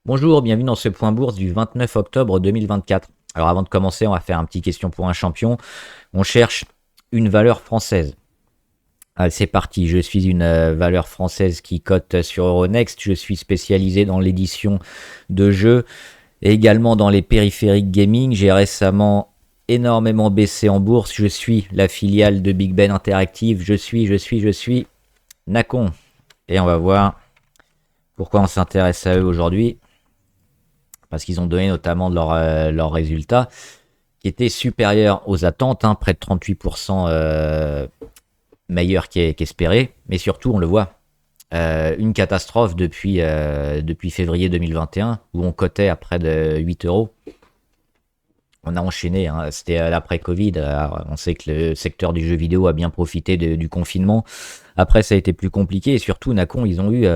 Bonjour, bienvenue dans ce point bourse du 29 octobre 2024. Alors avant de commencer, on va faire un petit question pour un champion. On cherche une valeur française. Allez, c'est parti, je suis une valeur française qui cote sur Euronext. Je suis spécialisé dans l'édition de jeux et également dans les périphériques gaming. J'ai récemment énormément baissé en bourse. Je suis la filiale de Big Ben Interactive. Je suis Nacon. Et on va voir pourquoi on s'intéresse à eux aujourd'hui. Parce qu'ils ont donné notamment leurs résultats qui étaient supérieurs aux attentes, hein, près de 38% meilleurs qu'espéré. Mais surtout, on le voit, une catastrophe depuis février 2021, où on cotait à près de 8 euros. On a enchaîné, hein, c'était l'après-Covid. On sait que le secteur du jeu vidéo a bien profité du confinement. Après, ça a été plus compliqué et surtout, Nacon, ils ont eu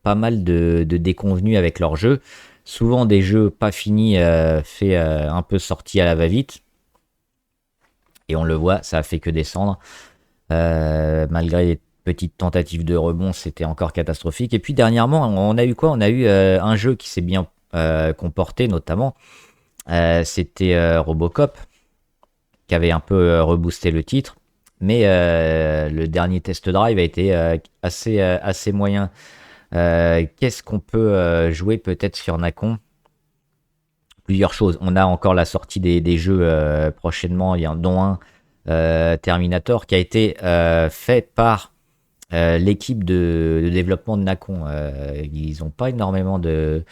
pas mal de déconvenus avec leurs jeux. Souvent des jeux pas finis, fait un peu sortis à la va-vite. Et on le voit, ça a fait que descendre. Malgré les petites tentatives de rebond, c'était encore catastrophique. Et puis dernièrement, on a eu quoi? On a eu un jeu qui s'est bien comporté, notamment. C'était Robocop, qui avait un peu reboosté le titre. Mais le dernier test drive a été assez moyen. Qu'est-ce qu'on peut jouer peut-être sur Nacon? Plusieurs choses. On a encore la sortie des jeux prochainement, il y en a dont un Terminator qui a été fait par l'équipe de développement de Nacon. Ils n'ont pas énormément de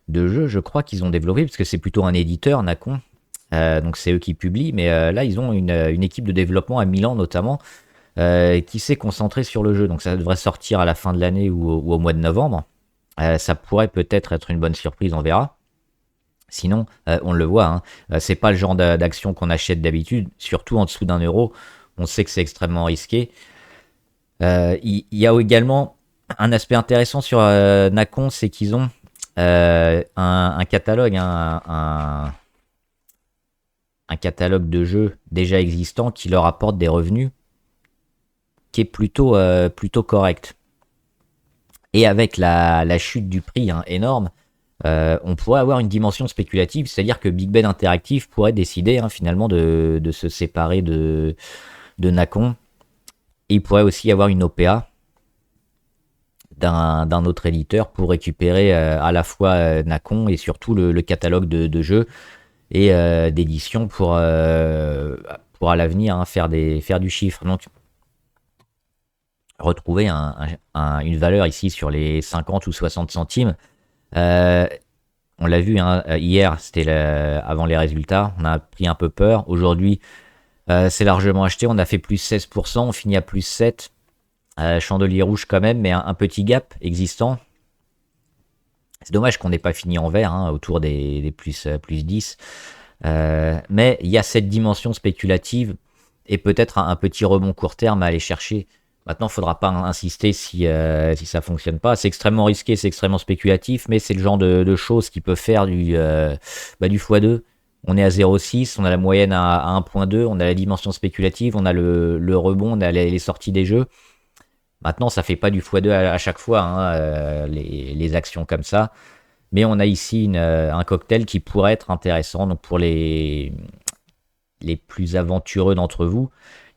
jeux, je crois qu'ils ont développé, parce que c'est plutôt un éditeur, Nacon. Donc c'est eux qui publient, mais là ils ont une équipe de développement à Milan notamment qui s'est concentrée sur le jeu. Donc ça devrait sortir à la fin de l'année ou au mois de novembre. Ça pourrait peut-être être une bonne surprise, on verra. Sinon, on le voit, hein, c'est pas le genre d'action qu'on achète d'habitude, surtout en dessous d'un euro. On sait que c'est extrêmement risqué. Il y a également un aspect intéressant sur Nacon, c'est qu'ils ont un catalogue, un catalogue de jeux déjà existants qui leur apporte des revenus qui est plutôt correct. Et avec la chute du prix, hein, énorme, on pourrait avoir une dimension spéculative, c'est-à-dire que Big Ben Interactive pourrait décider, hein, finalement de se séparer de Nacon. Et il pourrait aussi y avoir une OPA d'un autre éditeur pour récupérer à la fois Nacon et surtout le catalogue de jeux et d'édition pour à l'avenir, hein, faire du chiffre. Donc retrouver une valeur ici sur les 50 ou 60 centimes. Euh, on l'a vu, hein, hier, c'était avant les résultats, on a pris un peu peur. Aujourd'hui, c'est largement acheté, on a fait plus 16%, on finit à plus 7%. Chandelier rouge quand même, mais un petit gap existant. C'est dommage qu'on n'ait pas fini en vert, hein, autour des plus 10. Mais il y a cette dimension spéculative et peut-être un petit rebond court terme à aller chercher. Maintenant, il ne faudra pas insister si ça ne fonctionne pas. C'est extrêmement risqué, c'est extrêmement spéculatif, mais c'est le genre de choses qui peut faire du x2. On est à 0,6, on a la moyenne à 1,2, on a la dimension spéculative, on a le rebond, on a les sorties des jeux. Maintenant, ça fait pas du x2 à chaque fois, hein, les actions comme ça. Mais on a ici un cocktail qui pourrait être intéressant. Donc pour les plus aventureux d'entre vous,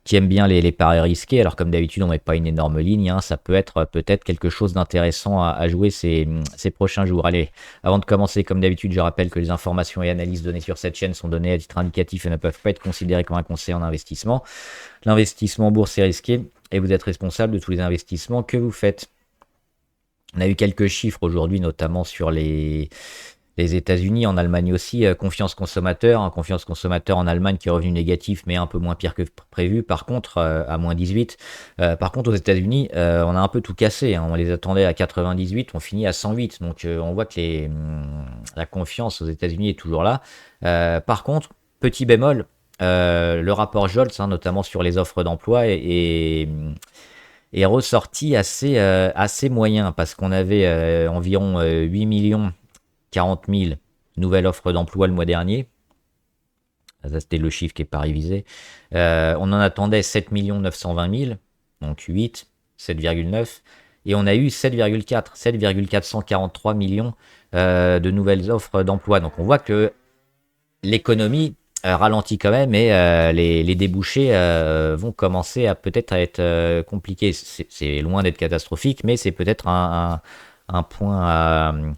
qui aiment bien les paris risqués, alors comme d'habitude on met pas une énorme ligne, hein, ça peut être peut-être quelque chose d'intéressant à jouer ces prochains jours. Allez, avant de commencer, comme d'habitude, je rappelle que les informations et analyses données sur cette chaîne sont données à titre indicatif et ne peuvent pas être considérées comme un conseil en investissement. L'investissement en bourse est risqué et vous êtes responsable de tous les investissements que vous faites. On a eu quelques chiffres aujourd'hui, notamment sur les États-Unis, en Allemagne aussi. Confiance consommateur, hein, confiance consommateur en Allemagne qui est revenu négatif, mais un peu moins pire que prévu. Par contre, à moins 18. Par contre, aux États-Unis, on a un peu tout cassé, hein. On les attendait à 98, on finit à 108. Donc, on voit que la confiance aux États-Unis est toujours là. Par contre, petit bémol, le rapport Jolts, hein, notamment sur les offres d'emploi, est ressorti assez moyen parce qu'on avait environ 8 millions 40 000 nouvelles offres d'emploi le mois dernier. Ça, c'était le chiffre qui n'est pas révisé. On en attendait 7 920 000, donc 8, 7,9. et on a eu 7,443 millions de nouvelles offres d'emploi. Donc on voit que l'économie ralentit quand même et les débouchés vont commencer à peut-être à être compliqués. C'est loin d'être catastrophique, mais c'est peut-être un point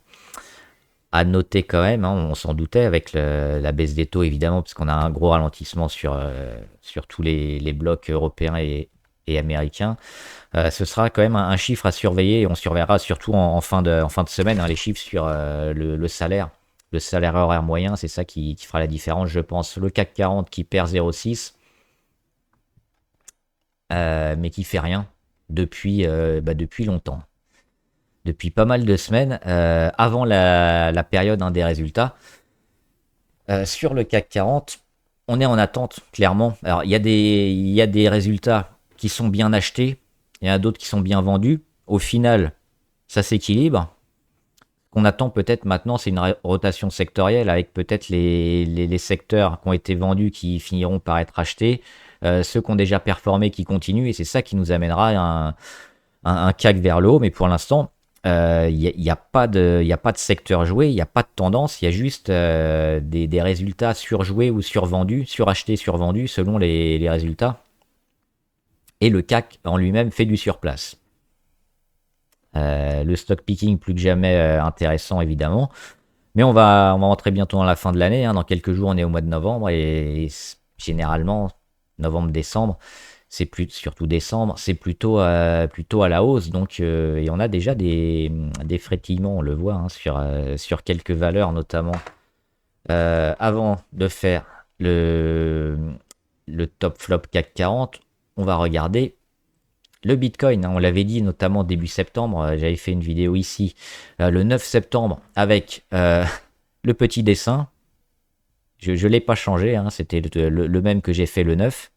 à noter quand même, hein. On s'en doutait avec la baisse des taux évidemment, parce qu'on a un gros ralentissement sur tous les blocs européens et américains. Ce sera quand même un chiffre à surveiller et on surveillera surtout en fin de semaine, hein, les chiffres sur le salaire. Le salaire horaire moyen, c'est ça qui fera la différence, je pense. Le CAC 40 qui perd 0,6, mais qui fait rien depuis longtemps. Depuis pas mal de semaines, avant la période des résultats. Sur le CAC 40, on est en attente, clairement. Alors, il y a des résultats qui sont bien achetés, il y en a d'autres qui sont bien vendus. Au final, ça s'équilibre. Ce qu'on attend peut-être maintenant, c'est une rotation sectorielle avec peut-être les secteurs qui ont été vendus qui finiront par être achetés, ceux qui ont déjà performé qui continuent, et c'est ça qui nous amènera un CAC vers le haut. Mais pour l'instant, il n'y a pas de secteur joué, il n'y a pas de tendance, il y a juste des résultats surjoués ou survendus, surachetés, survendus selon les résultats. Et le CAC en lui-même fait du surplace. Le stock picking plus que jamais intéressant évidemment. Mais on va rentrer bientôt dans la fin de l'année, hein. Dans quelques jours on est au mois de novembre et généralement novembre-décembre, surtout décembre, c'est plutôt à la hausse. Donc et on a déjà des frétillements, on le voit, hein, sur quelques valeurs notamment. Avant de faire le top flop CAC 40, on va regarder le Bitcoin, hein. On l'avait dit notamment début septembre, j'avais fait une vidéo ici le 9 septembre avec le petit dessin. Je ne l'ai pas changé, hein, c'était le même que j'ai fait le 9.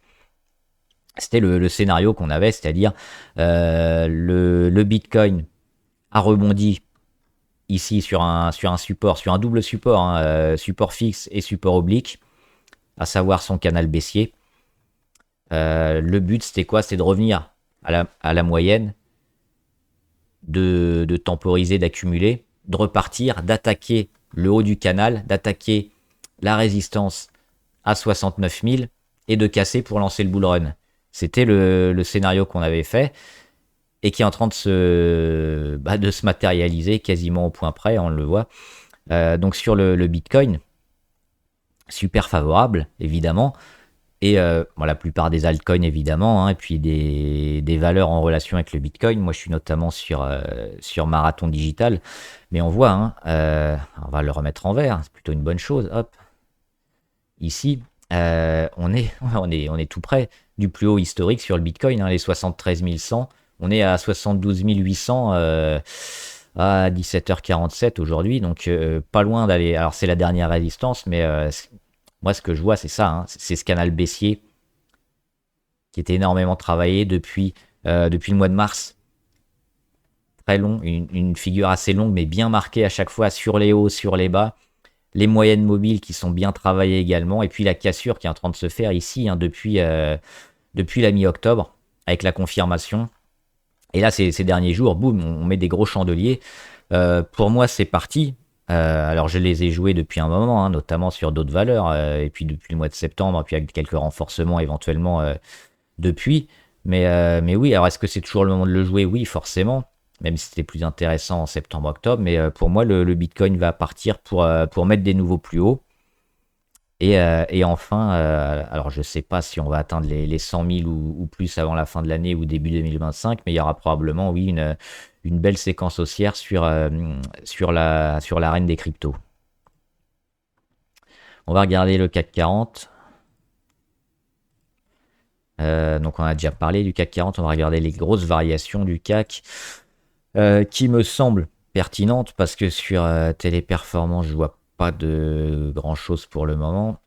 C'était le scénario qu'on avait, c'est-à-dire le Bitcoin a rebondi ici sur un support, sur un double support, hein, support fixe et support oblique, à savoir son canal baissier. Le but c'était quoi? C'était de revenir à la moyenne, de temporiser, d'accumuler, de repartir, d'attaquer le haut du canal, d'attaquer la résistance à 69 000 et de casser pour lancer le bull run. C'était le scénario qu'on avait fait et qui est en train de se matérialiser quasiment au point près, on le voit. Donc sur le Bitcoin, super favorable, évidemment. Et la plupart des altcoins, évidemment, hein, et puis des valeurs en relation avec le Bitcoin. Moi, je suis notamment sur Marathon Digital. Mais on voit, hein, on va le remettre en vert, c'est plutôt une bonne chose. Hop. Ici, on est tout près du plus haut historique sur le Bitcoin, hein, les 73 100. On est à 72 800 à 17h47 aujourd'hui, donc pas loin d'aller. Alors, c'est la dernière résistance, mais moi, ce que je vois, c'est ça, hein, c'est ce canal baissier qui était énormément travaillé depuis le mois de mars. Très long, une figure assez longue, mais bien marquée à chaque fois sur les hauts, sur les bas. Les moyennes mobiles qui sont bien travaillées également, et puis la cassure qui est en train de se faire ici, hein, depuis la mi-octobre, avec la confirmation. Et là, ces derniers jours, boum, on met des gros chandeliers. Pour moi, c'est parti. Alors, je les ai joués depuis un moment, hein, notamment sur d'autres valeurs, et puis depuis le mois de septembre, et puis avec quelques renforcements éventuellement depuis. Mais oui, alors est-ce que c'est toujours le moment de le jouer? Oui, forcément. Même si c'était plus intéressant en septembre-octobre. Mais pour moi, le Bitcoin va partir pour mettre des nouveaux plus hauts. Et enfin, alors je ne sais pas si on va atteindre les 100 000 ou plus avant la fin de l'année ou début 2025, mais il y aura probablement, oui, une belle séquence haussière sur l'arène des cryptos. On va regarder le CAC 40. Donc on a déjà parlé du CAC 40, on va regarder les grosses variations du CAC qui me semblent pertinentes parce que sur Téléperformance, je vois pas de grand chose pour le moment.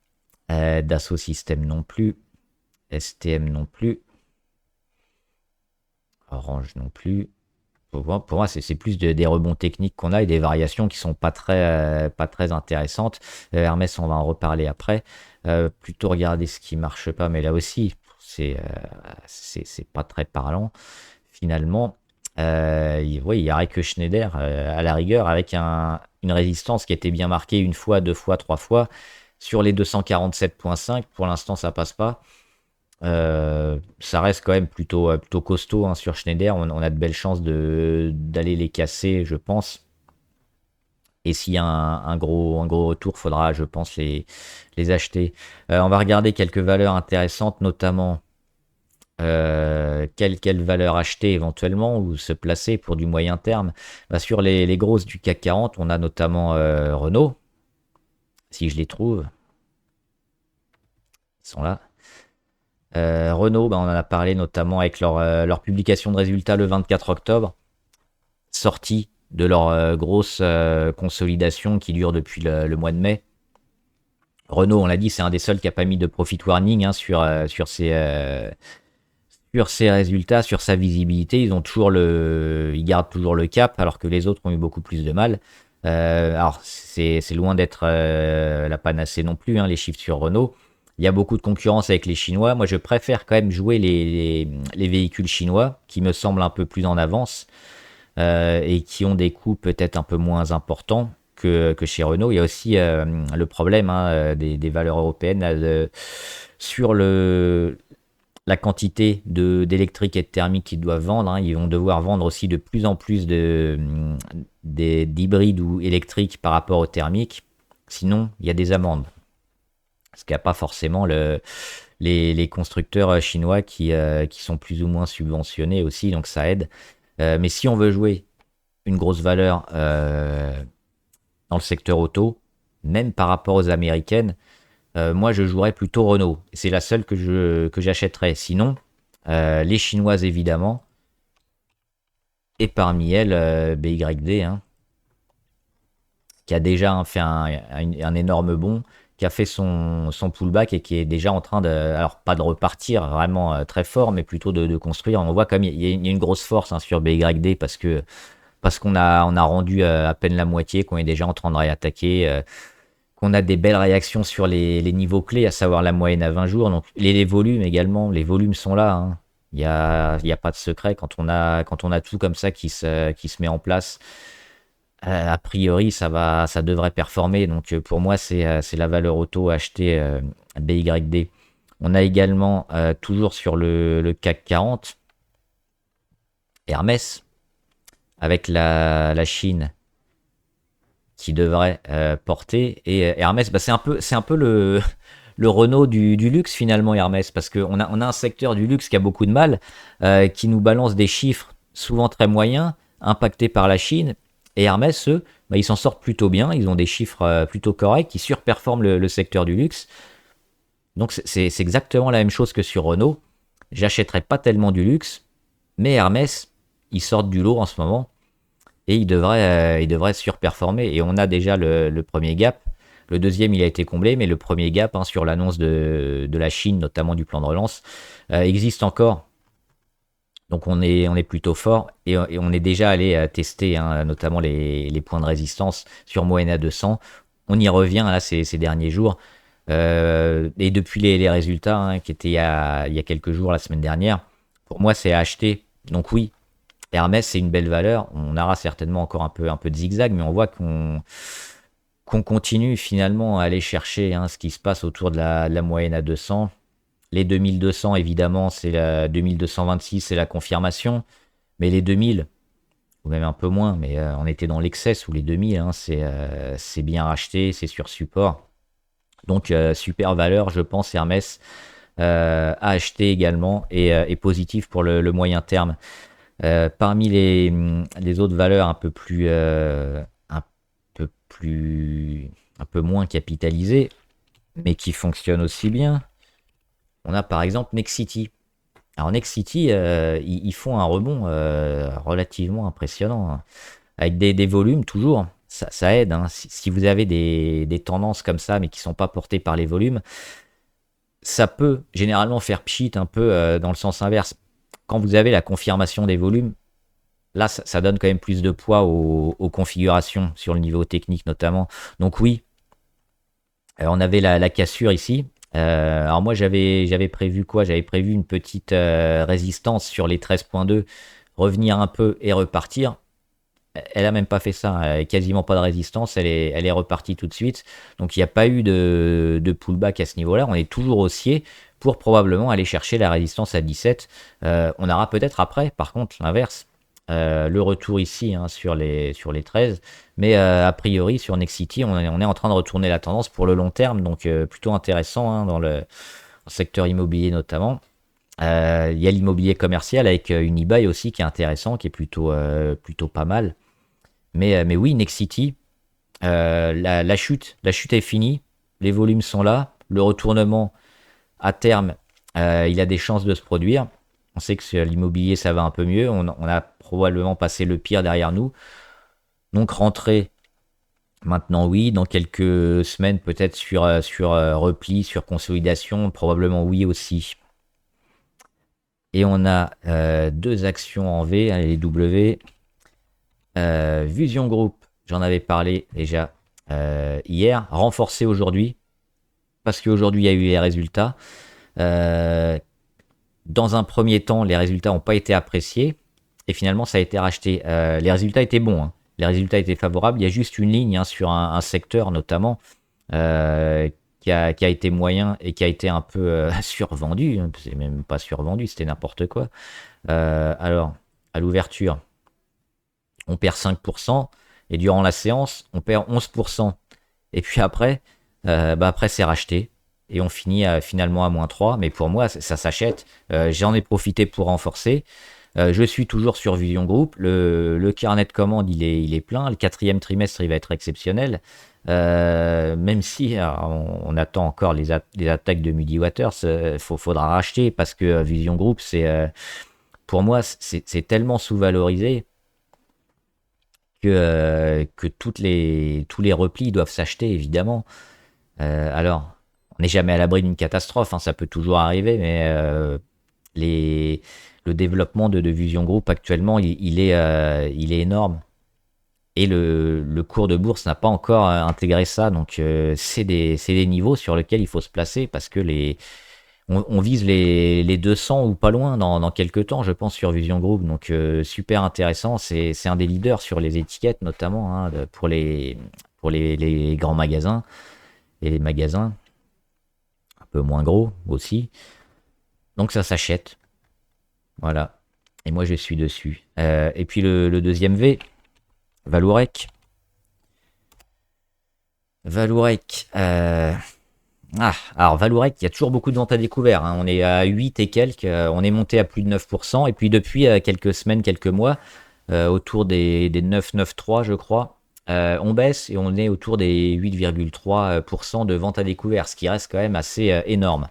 Dassault Systèmes non plus. STM non plus. Orange non plus. Pour moi c'est plus des rebonds techniques qu'on a et des variations qui sont pas très intéressantes. Hermès, on va en reparler après. Plutôt regarder ce qui marche pas, mais là aussi, c'est pas très parlant finalement. Oui, il n'y aurait que Schneider à la rigueur avec une résistance qui était bien marquée une fois, deux fois, trois fois. Sur les 247,5, pour l'instant, ça passe pas. Ça reste quand même plutôt costaud hein, sur Schneider. On a de belles chances d'aller les casser, je pense. Et s'il y a un gros retour, faudra, je pense, les acheter. On va regarder quelques valeurs intéressantes, notamment quelle valeur acheter éventuellement ou se placer pour du moyen terme. Bah, sur les grosses du CAC 40, on a notamment Renault, si je les trouve. Ils sont là. Renault, bah, on en a parlé notamment avec leur publication de résultats le 24 octobre, sortie de leur grosse consolidation qui dure depuis le mois de mai. Renault, on l'a dit, c'est un des seuls qui n'a pas mis de profit warning hein, sur ses résultats, sur sa visibilité. Ils gardent toujours le cap, alors que les autres ont eu beaucoup plus de mal. Alors, c'est loin d'être la panacée non plus, hein, les chiffres sur Renault. Il y a beaucoup de concurrence avec les Chinois. Moi, je préfère quand même jouer les véhicules chinois, qui me semblent un peu plus en avance et qui ont des coûts peut-être un peu moins importants que chez Renault. Il y a aussi le problème hein, des valeurs européennes sur la quantité d'électrique et de thermique qu'ils doivent vendre. Hein. Ils vont devoir vendre aussi de plus en plus d'hybrides ou électriques par rapport au thermique. Sinon, il y a des amendes. Parce qu'il n'y a pas forcément les constructeurs chinois qui sont plus ou moins subventionnés aussi, donc ça aide. Mais si on veut jouer une grosse valeur dans le secteur auto, même par rapport aux américaines, moi je jouerais plutôt Renault. C'est la seule que j'achèterais. Sinon, les chinoises évidemment, et parmi elles BYD, hein, qui a déjà fait un énorme bond, qui a fait son pullback et qui est déjà en train de, alors pas de repartir vraiment très fort, mais plutôt de construire. On voit comme il y a une grosse force hein, sur BYD parce qu'on a rendu à peine la moitié, qu'on est déjà en train de réattaquer, qu'on a des belles réactions sur les niveaux clés, à savoir la moyenne à 20 jours. Donc les volumes également, les volumes sont là. Hein. Il y a pas de secret quand on a tout comme ça qui se met en place. A priori, ça devrait performer. Donc pour moi, c'est la valeur auto achetée BYD. On a également toujours sur le CAC 40 Hermès avec la Chine qui devrait porter. Et Hermès, bah, c'est un peu le Renault du luxe finalement, Hermès, parce qu'on a un secteur du luxe qui a beaucoup de mal, qui nous balance des chiffres souvent très moyens, impactés par la Chine. Et Hermès, eux, bah, ils s'en sortent plutôt bien, ils ont des chiffres plutôt corrects, qui surperforment le secteur du luxe. Donc c'est exactement la même chose que sur Renault. J'achèterais pas tellement du luxe, mais Hermès, ils sortent du lot en ce moment et il devrait surperformer. Et on a déjà le premier gap. Le deuxième, il a été comblé, mais le premier gap hein, sur l'annonce de la Chine, notamment du plan de relance, existe encore. Donc on est plutôt fort et on est déjà allé tester hein, notamment les points de résistance sur Moena 200. On y revient là ces derniers jours. Et depuis les résultats hein, qui étaient il y a quelques jours, la semaine dernière, pour moi c'est à acheter. Donc oui, Hermès, c'est une belle valeur. On aura certainement encore un peu de zigzag, mais on voit qu'on continue finalement à aller chercher hein, ce qui se passe autour de la moyenne à 200. Les 2200, évidemment, c'est la 2226, c'est la confirmation. Mais les 2000, ou même un peu moins, mais on était dans l'excès sous les 2000, hein, c'est bien racheté, c'est sur support. Donc, super valeur, je pense, Hermès, à acheter également et positif pour le moyen terme. Parmi les autres valeurs un peu moins capitalisées, mais qui fonctionnent aussi bien, on a par exemple Nexity. Alors Nexity, ils font un rebond relativement impressionnant, hein, avec des volumes toujours. Ça aide. Hein. Si vous avez des tendances comme ça, mais qui sont pas portées par les volumes, ça peut généralement faire pchit un peu dans le sens inverse. Quand vous avez la confirmation des volumes, là, ça donne quand même plus de poids aux configurations sur le niveau technique notamment. Donc oui, on avait la cassure ici. Alors moi, j'avais prévu quoi? J'avais prévu une petite résistance sur les 13.2 revenir un peu et repartir. Elle a même pas fait ça, elle a quasiment pas de résistance, elle est repartie tout de suite. Donc il n'y a pas eu de pullback à ce niveau-là, on est toujours haussier pour probablement aller chercher la résistance à 17. On aura peut-être après, par contre, l'inverse, le retour ici sur les 13. Mais a priori, sur Nexity, on est en train de retourner la tendance pour le long terme, donc plutôt intéressant dans le secteur immobilier notamment. Il y a l'immobilier commercial avec Unibail aussi qui est intéressant, qui est plutôt pas mal. Mais oui, Nexity, la chute est finie, les volumes sont là, le retournement à terme, il a des chances de se produire. On sait que sur l'immobilier, ça va un peu mieux, on a probablement passé le pire derrière nous. Donc rentrer maintenant, oui, dans quelques semaines, peut-être sur repli, sur consolidation, probablement oui aussi. Et on a deux actions en V, les W. Vision Group, j'en avais parlé déjà hier, renforcé aujourd'hui, parce qu'aujourd'hui il y a eu les résultats. Dans un premier temps, les résultats n'ont pas été appréciés, et finalement ça a été racheté. Les résultats étaient bons, les résultats étaient favorables, il y a juste une ligne sur un secteur notamment qui a été moyen et qui a été un peu survendu, c'est même pas survendu, c'était n'importe quoi. Alors, à l'ouverture, on perd 5%, et durant la séance, on perd 11%. Et puis après, après c'est racheté, et on finit finalement à -3, mais pour moi, ça s'achète. J'en ai profité pour renforcer. Je suis toujours sur Vision Group. Le carnet de commandes, il est plein. Le quatrième trimestre, il va être exceptionnel. Même si on attend encore les attaques de Muddy Waters, faudra racheter parce que Vision Group, pour moi, c'est tellement sous-valorisé que tous les replis doivent s'acheter, évidemment. Alors, on n'est jamais à l'abri d'une catastrophe, ça peut toujours arriver, mais le développement de Vision Group actuellement, il est énorme. Et le cours de bourse n'a pas encore intégré ça, donc c'est des niveaux sur lesquels il faut se placer parce que on vise les 200 ou pas loin dans quelques temps, je pense, sur Vision Group. Donc, super intéressant. C'est un des leaders sur les étiquettes, notamment pour les grands magasins et les magasins un peu moins gros aussi. Donc, ça s'achète. Voilà. Et moi, je suis dessus. Et puis, le deuxième V, Valourec. Valourec. Alors Valourec, il y a toujours beaucoup de ventes à découvert. On est à 8 et quelques. On est monté à plus de 9%. Et puis depuis quelques semaines, quelques mois, autour des 9,93 je crois, on baisse et on est autour des 8,3% de ventes à découvert, ce qui reste quand même assez énorme.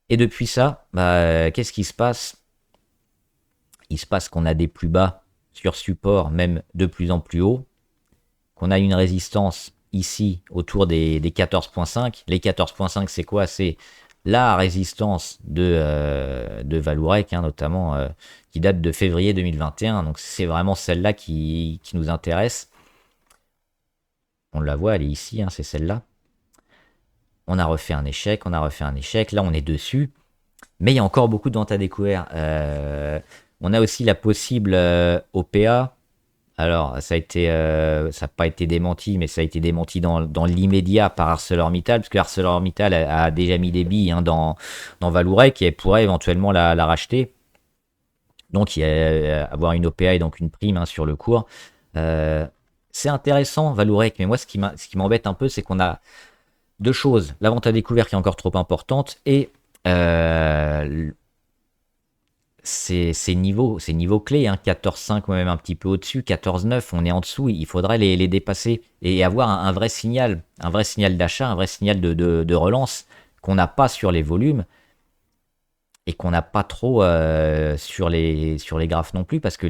Et depuis ça, qu'est-ce qui se passe? Il se passe qu'on a des plus bas sur support, même de plus en plus haut, qu'on a une résistance ici autour des 14,5. Les 14,5, c'est quoi? C'est la résistance de Valourec, notamment, qui date de février 2021. Donc c'est vraiment celle-là qui nous intéresse. On la voit, elle est ici, c'est celle-là. On a refait un échec, Là, on est dessus. Mais il y a encore beaucoup de ventes à découvert. On a aussi la possible OPA. Alors, ça n'a pas été démenti, mais ça a été démenti dans l'immédiat par ArcelorMittal, parce que ArcelorMittal a déjà mis des billes dans Valourec et pourrait éventuellement la racheter. Donc, il y a avoir une OPA et donc une prime sur le cours. C'est intéressant, Valourec, mais moi, ce qui m'embête un peu, c'est qu'on a deux choses. La vente à découvert qui est encore trop importante et ces niveaux clés, 14,5 ou même un petit peu au-dessus, 14,9, on est en dessous, il faudrait les dépasser et avoir un vrai signal d'achat, un vrai signal de relance qu'on n'a pas sur les volumes et qu'on n'a pas trop sur les graphes non plus, parce que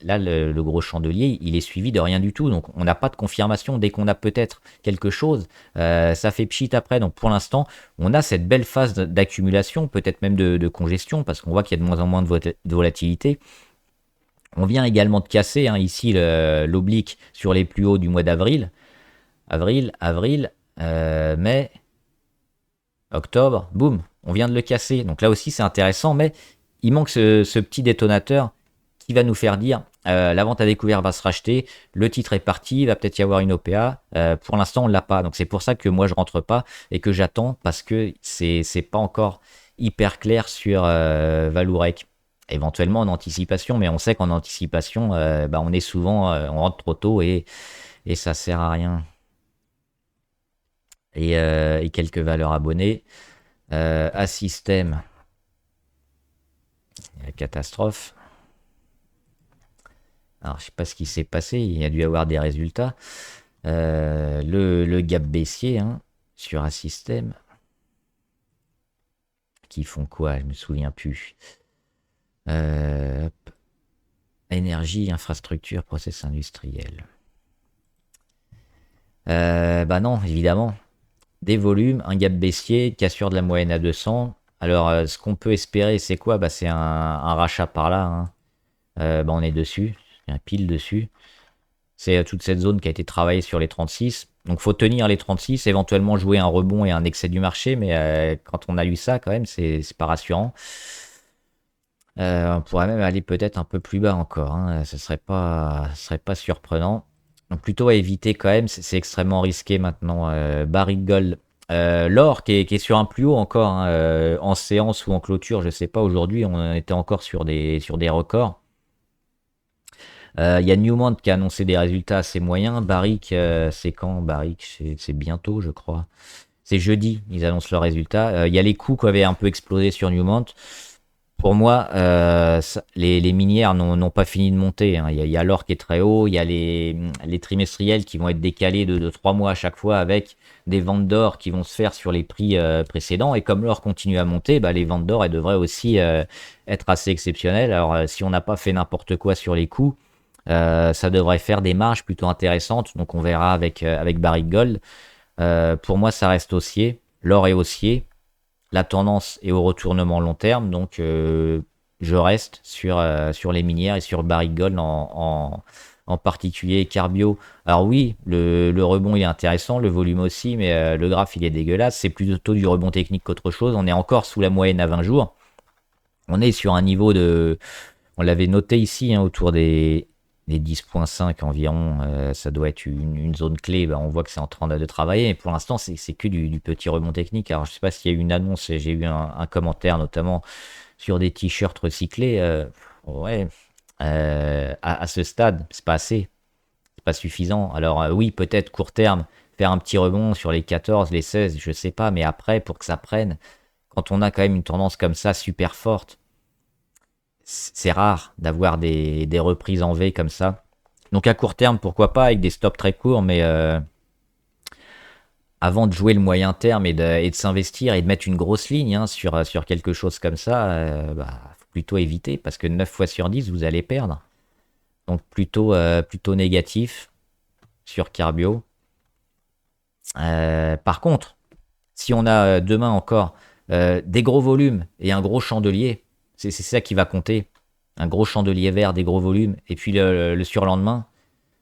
là, le gros chandelier, il est suivi de rien du tout, donc on n'a pas de confirmation. Dès qu'on a peut-être quelque chose, ça fait pchit après. Donc pour l'instant, on a cette belle phase d'accumulation, peut-être même de congestion, parce qu'on voit qu'il y a de moins en moins de volatilité. On vient également de casser ici l'oblique sur les plus hauts du mois d'avril. Avril, mai, octobre, boum, on vient de le casser. Donc là aussi, c'est intéressant, mais il manque ce petit détonateur qui va nous faire dire la vente à découvert va se racheter, le titre est parti, il va peut-être y avoir une OPA. Pour l'instant, on l'a pas. Donc c'est pour ça que moi je rentre pas et que j'attends parce que c'est pas encore hyper clair sur Valourec. Éventuellement en anticipation, mais on sait qu'en anticipation, on est souvent, on rentre trop tôt et ça sert à rien. Et quelques valeurs abonnées. À système, la catastrophe. Alors, je sais pas ce qui s'est passé, il y a dû y avoir des résultats. Le gap baissier sur un système. Qui font quoi? Je me souviens plus. Hop. Énergie, infrastructure, process industriel. Non, évidemment. Des volumes, un gap baissier, cassure de la moyenne à 200. Alors, ce qu'on peut espérer, c'est quoi? C'est un rachat par là. On est dessus, un pile dessus. C'est toute cette zone qui a été travaillée sur les 36. Donc faut tenir les 36, éventuellement jouer un rebond et un excès du marché, mais quand on a lu ça, quand même, c'est pas rassurant. On pourrait même aller peut-être un peu plus bas encore. Ce serait pas surprenant. Donc plutôt à éviter quand même, c'est extrêmement risqué maintenant. Barrick Gold. L'or qui est sur un plus haut encore, en séance ou en clôture, je sais pas. Aujourd'hui, on était encore sur des records. Il y a Newmont qui a annoncé des résultats assez moyens. Barrick, c'est quand Barrick, c'est bientôt, je crois. C'est jeudi, ils annoncent leurs résultats. Il y a les coûts qui avaient un peu explosé sur Newmont. Pour moi, les minières n'ont pas fini de monter. Il y a l'or qui est très haut, il y a les trimestriels qui vont être décalés de 3 mois à chaque fois avec des ventes d'or qui vont se faire sur les prix précédents. Et comme l'or continue à monter, les ventes d'or, elles devraient aussi être assez exceptionnelles. Alors, si on n'a pas fait n'importe quoi sur les coûts, ça devrait faire des marges plutôt intéressantes. Donc, on verra avec Barrick Gold. Pour moi, ça reste haussier. L'or est haussier. La tendance est au retournement long terme, donc je reste sur les minières et sur Barrick Gold en particulier Carbio. Alors oui, le rebond il est intéressant, le volume aussi, mais le graphe il est dégueulasse. C'est plutôt du rebond technique qu'autre chose. On est encore sous la moyenne à 20 jours. On est sur un niveau on l'avait noté ici, autour des 10,5 environ, ça doit être une zone clé. On voit que c'est en train de travailler, mais pour l'instant, c'est que du petit rebond technique. Alors, je sais pas s'il y a eu une annonce, j'ai eu un commentaire notamment sur des t-shirts recyclés. Ouais, à ce stade, c'est pas assez, c'est pas suffisant. Alors, oui, peut-être court terme, faire un petit rebond sur les 14, les 16, je sais pas, mais après, pour que ça prenne, quand on a quand même une tendance comme ça super forte, c'est rare d'avoir des reprises en V comme ça. Donc à court terme, pourquoi pas, avec des stops très courts, mais avant de jouer le moyen terme et de s'investir et de mettre une grosse ligne sur quelque chose comme ça, faut plutôt éviter, parce que 9 fois sur 10, vous allez perdre. Donc plutôt négatif sur Carbio. Par contre, si on a demain encore des gros volumes et un gros chandelier, c'est ça qui va compter. Un gros chandelier vert, des gros volumes, et puis le surlendemain,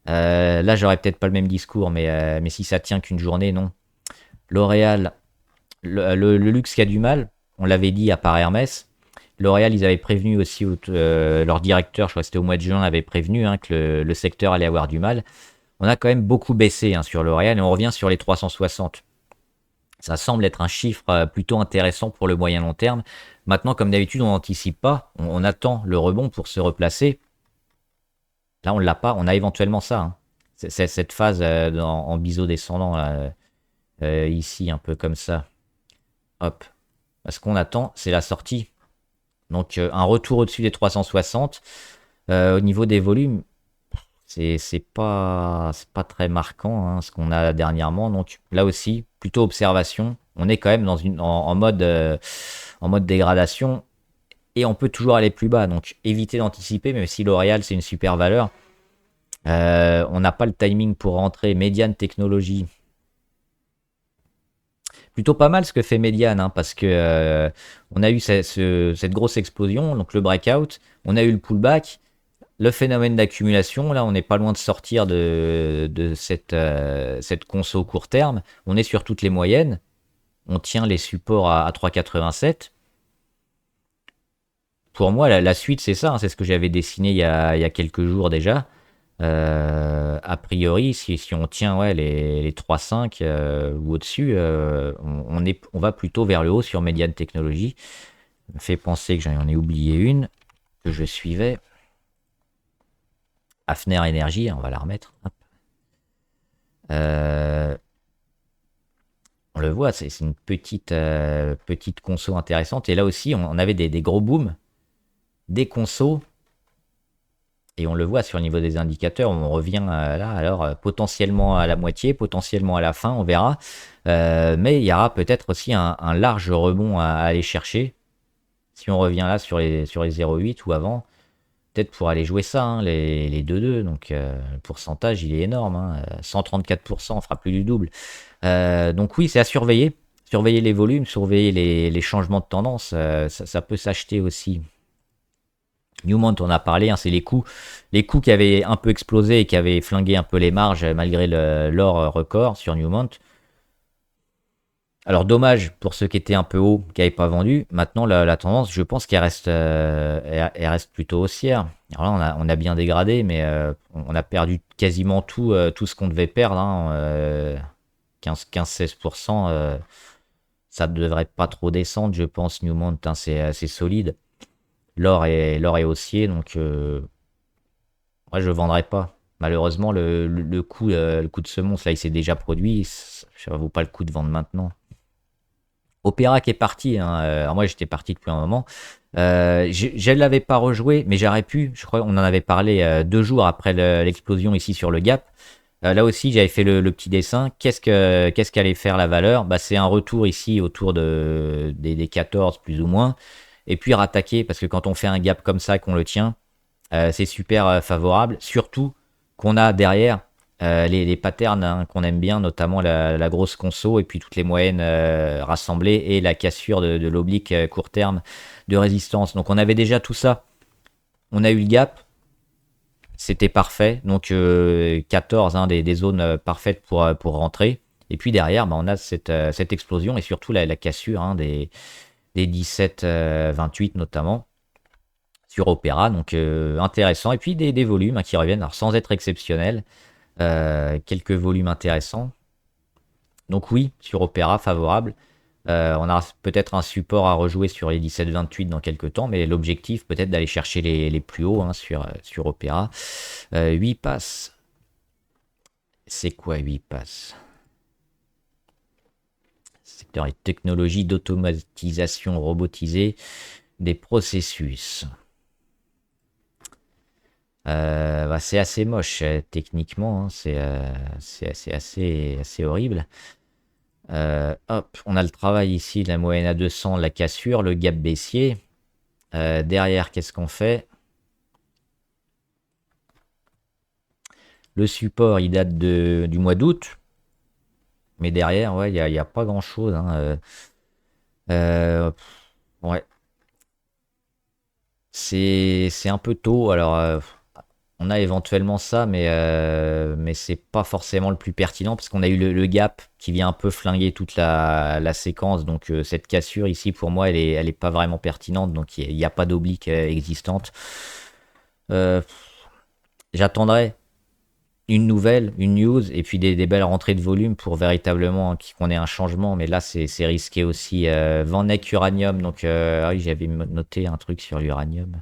là j'aurais peut-être pas le même discours, mais si ça tient qu'une journée, non. L'Oréal, le luxe qui a du mal, on l'avait dit à part Hermès. L'Oréal, ils avaient prévenu aussi, leur directeur, je crois que c'était au mois de juin, avait prévenu que le secteur allait avoir du mal. On a quand même beaucoup baissé sur L'Oréal et on revient sur les 360. Ça semble être un chiffre plutôt intéressant pour le moyen long terme. Maintenant, comme d'habitude, on n'anticipe pas, on attend le rebond pour se replacer. Là, on l'a pas, on a éventuellement ça. C'est cette phase en biseau descendant, là, ici, un peu comme ça. Hop. Ce qu'on attend, c'est la sortie. Donc, un retour au-dessus des 360. Au niveau des volumes, c'est pas très marquant ce qu'on a dernièrement. Donc là aussi, plutôt observation. On est quand même en mode dégradation et on peut toujours aller plus bas. Donc éviter d'anticiper, même si L'Oréal c'est une super valeur. On n'a pas le timing pour rentrer. Médiane Technologie. Plutôt pas mal ce que fait Médiane, parce que on a eu cette grosse explosion, donc le breakout, on a eu le pullback. Le phénomène d'accumulation, là, on n'est pas loin de sortir de cette conso court terme. On est sur toutes les moyennes. On tient les supports à 3,87. pour moi, la suite, c'est ça, hein, c'est ce que j'avais dessiné il y a quelques jours déjà. A priori, si on tient ouais, les 3,5 ou au-dessus, on va plutôt vers le haut sur Median Technologies. Ça me fait penser que j'en ai oublié une que je suivais. Hafner Energy, hein, on va la remettre. Hop. On le voit, c'est une petite conso intéressante. Et là aussi, on avait des gros booms, des consos. Et on le voit sur le niveau des indicateurs, on revient là, alors potentiellement à la moitié, potentiellement à la fin, on verra. Mais il y aura peut-être aussi un large rebond à aller chercher. Si on revient là sur les 0,8 ou avant, peut-être pour aller jouer ça, hein, les 2,2. Donc le pourcentage, il est énorme. Hein, 134%, on fera plus du double. Donc oui, c'est à surveiller. Surveiller les volumes, surveiller les changements de tendance. Ça peut s'acheter aussi. Newmont, on a parlé, hein, c'est les coûts qui avaient un peu explosé et qui avaient flingué un peu les marges malgré l'or record sur Newmont. Alors dommage pour ceux qui étaient un peu hauts, qui n'avaient pas vendu. Maintenant, la tendance, je pense qu'elle reste, elle reste plutôt haussière. Alors là, on a bien dégradé, mais on a perdu quasiment tout ce qu'on devait perdre. Hein, 15-16%, ça ne devrait pas trop descendre, je pense. Newmont, hein, c'est assez solide. L'or est haussier, donc moi je ne vendrai pas. Malheureusement, le coup de semonce, là, il s'est déjà produit. Ça ne vaut pas le coup de vendre maintenant. Opéra qui est parti. Hein, alors moi, j'étais parti depuis un moment. Je ne l'avais pas rejoué, mais j'aurais pu. Je crois qu'on en avait parlé 2 jours après l'explosion ici sur le Gap. Là aussi, j'avais fait le petit dessin. Qu'est-ce qu'allait faire la valeur? Bah, c'est un retour ici autour des 14 plus ou moins. Et puis rattaquer, parce que quand on fait un gap comme ça et qu'on le tient, c'est super favorable. Surtout qu'on a derrière les patterns hein, qu'on aime bien, notamment la grosse conso et puis toutes les moyennes rassemblées et la cassure de l'oblique court terme de résistance. Donc on avait déjà tout ça. On a eu le gap. C'était parfait. Donc 14, hein, des zones parfaites pour rentrer. Et puis derrière, bah, on a cette explosion et surtout la cassure hein, des 17-28 notamment sur Opéra, donc intéressant. Et puis des volumes hein, qui reviennent, alors sans être exceptionnels, quelques volumes intéressants. Donc oui, sur Opéra, favorable. On a peut-être un support à rejouer sur les 17-28 dans quelques temps, mais l'objectif peut-être d'aller chercher les plus hauts hein, sur Opéra. 8 passes. C'est quoi 8 passes? Secteur et technologies d'automatisation robotisée des processus. Bah, c'est assez moche techniquement, hein, c'est assez horrible. Hop, on a le travail ici, la moyenne à 200, la cassure, le gap baissier. Derrière, qu'est-ce qu'on fait? Le support, il date du mois d'août. Mais derrière, ouais, il n'y a pas grand-chose. Hein, ouais. C'est un peu tôt. Alors, on a éventuellement ça, mais c'est pas forcément le plus pertinent parce qu'on a eu le gap qui vient un peu flinguer toute la séquence. Donc, cette cassure ici, pour moi, elle est pas vraiment pertinente. Donc, il n'y a pas d'oblique existante. Euh, J'attendrai une news, et puis des belles rentrées de volume pour véritablement qu'on ait un changement. Mais là, c'est risqué aussi. Vanek Uranium, donc ah oui, j'avais noté un truc sur l'uranium.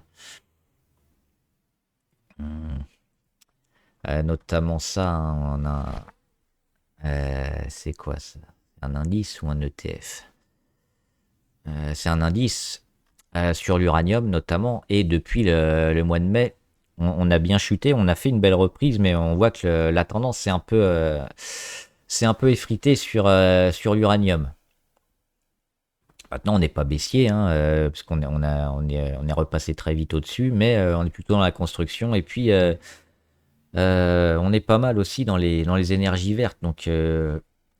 Notamment ça, hein, on a. C'est quoi ça? Un indice ou un ETF? C'est un indice sur l'uranium notamment, et depuis le mois de mai, on a bien chuté, on a fait une belle reprise, mais on voit que la tendance c'est un peu effrité sur l'uranium. Maintenant, on n'est pas baissier, hein, parce on est repassé très vite au-dessus, mais on est plutôt dans la construction, et puis on est pas mal aussi dans les énergies vertes. Donc,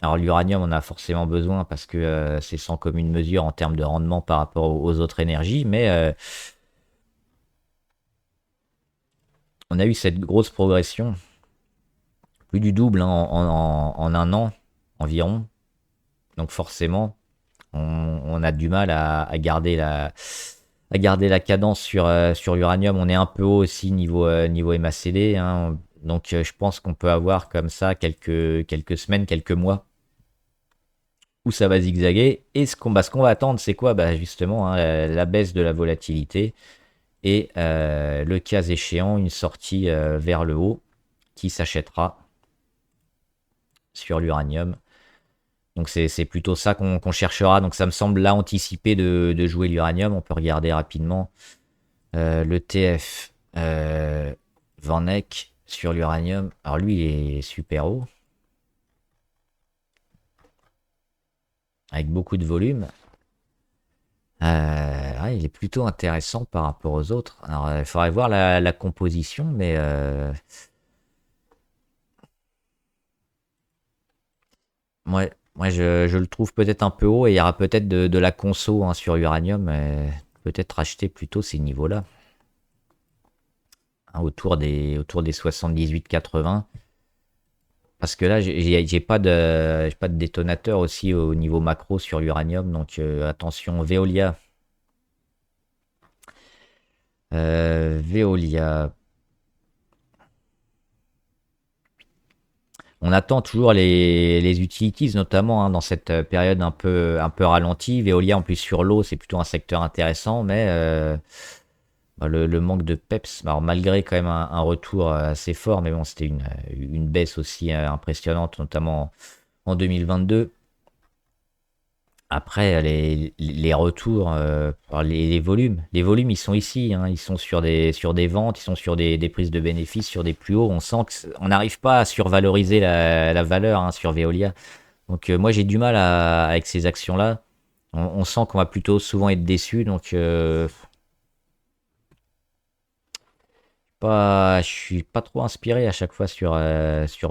alors l'uranium, on a forcément besoin parce que c'est sans commune mesure en termes de rendement par rapport aux autres énergies, mais on a eu cette grosse progression, plus du double hein, en un an environ. Donc forcément, on a du mal à garder à garder la cadence sur l'uranium. On est un peu haut aussi niveau MACD, hein. Donc je pense qu'on peut avoir comme ça quelques semaines, quelques mois où ça va zigzaguer. Et ce qu'on va attendre, c'est quoi? Bah, justement, hein, la baisse de la volatilité et le cas échéant, une sortie vers le haut qui s'achètera sur l'uranium. Donc c'est plutôt ça qu'on cherchera. Donc ça me semble là anticipé de jouer l'uranium. On peut regarder rapidement le TF Van Eck sur l'uranium. Alors lui, il est super haut, avec beaucoup de volume. Ouais, il est plutôt intéressant par rapport aux autres. Alors il faudrait voir la composition, mais moi je le trouve peut-être un peu haut et il y aura peut-être de la conso, hein, sur uranium. Peut-être acheter plutôt ces niveaux-là, hein, autour des 78-80. Parce que là, j'ai pas de détonateur aussi au niveau macro sur l'uranium. Donc attention, Veolia. Veolia. On attend toujours les utilities, notamment, hein, dans cette période un peu ralentie. Veolia, en plus, sur l'eau, c'est plutôt un secteur intéressant, mais bah, le manque de peps, alors malgré quand même un retour assez fort, mais bon, c'était une baisse aussi impressionnante, notamment en 2022. Après, les retours, les volumes. Les volumes, ils sont ici, hein, ils sont sur des ventes, ils sont sur des prises de bénéfices, sur des plus hauts. On sent qu'on n'arrive pas à survaloriser la valeur, hein, sur Veolia. Donc moi, j'ai du mal avec ces actions-là. On sent qu'on va plutôt souvent être déçu. Donc je suis pas trop inspiré à chaque fois sur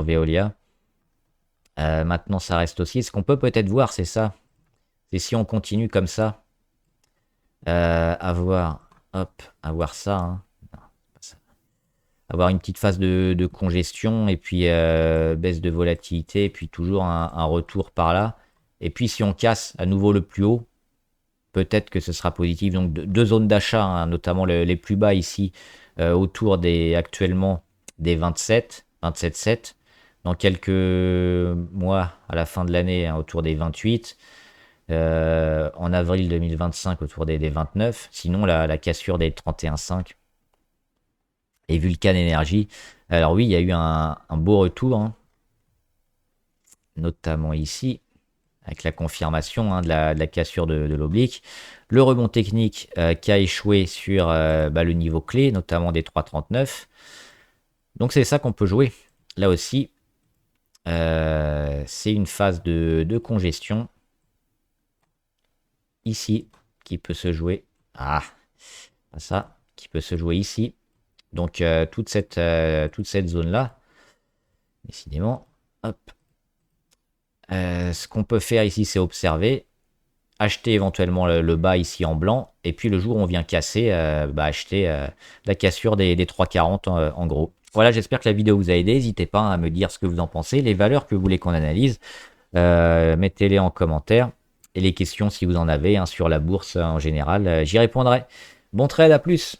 Veolia. Maintenant, ça reste aussi. Ce qu'on peut peut-être voir, c'est ça. C'est si on continue comme ça, avoir ça, hein. Non, pas ça. Avoir une petite phase de congestion et puis baisse de volatilité et puis toujours un retour par là. Et puis si on casse à nouveau le plus haut, peut-être que ce sera positif. Donc deux zones d'achat, hein, notamment les plus bas ici, autour actuellement des 27,7. Dans quelques mois, à la fin de l'année, hein, autour des 28. En avril 2025, autour des 29. Sinon, la cassure des 31,5. Et Vulcan Energy. Alors oui, il y a eu un beau retour, hein, notamment ici, avec la confirmation, hein, de la cassure de l'oblique. Le rebond technique qui a échoué sur le niveau clé, notamment des 3,39. Donc c'est ça qu'on peut jouer. Là aussi, c'est une phase de congestion ici qui peut se jouer. Ah, pas ça, qui peut se jouer ici. Donc toute cette zone-là, décidément, hop. Ce qu'on peut faire ici, c'est observer, acheter éventuellement le bas ici en blanc, et puis le jour où on vient casser, acheter la cassure des 3,40 en gros. Voilà, j'espère que la vidéo vous a aidé. N'hésitez pas à me dire ce que vous en pensez, les valeurs que vous voulez qu'on analyse. Mettez-les en commentaire. Et les questions, si vous en avez, hein, sur la bourse en général, j'y répondrai. Bon trade, à plus!